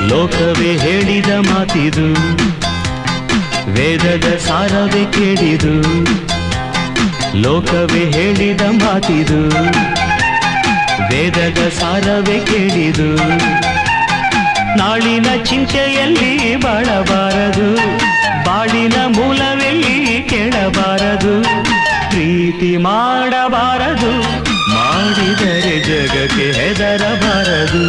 ಲೋಕವೇ ಹೇಳಿದ ಮಾತಿದು, ವೇದದ ಸಾರವೇ ಕೇಳಿದು. ಲೋಕವೇ ಹೇಳಿದ ಮಾತಿದು, ವೇದದ ಸಾರವೇ ಕೇಳಿದು. ನಾಳಿನ ಚಿಂತೆಯಲ್ಲಿ ಬಾಳಬಾರದು, ಬಾಳಿನ ಮೂಲವೆಲ್ಲಿ ಕೇಳಬಾರದು. ಪ್ರೀತಿ ಮಾಡಬಾರದು, ಮಾಡಿದರೆ ಜಗಕ್ಕೆ ಹೆದರಬಾರದು.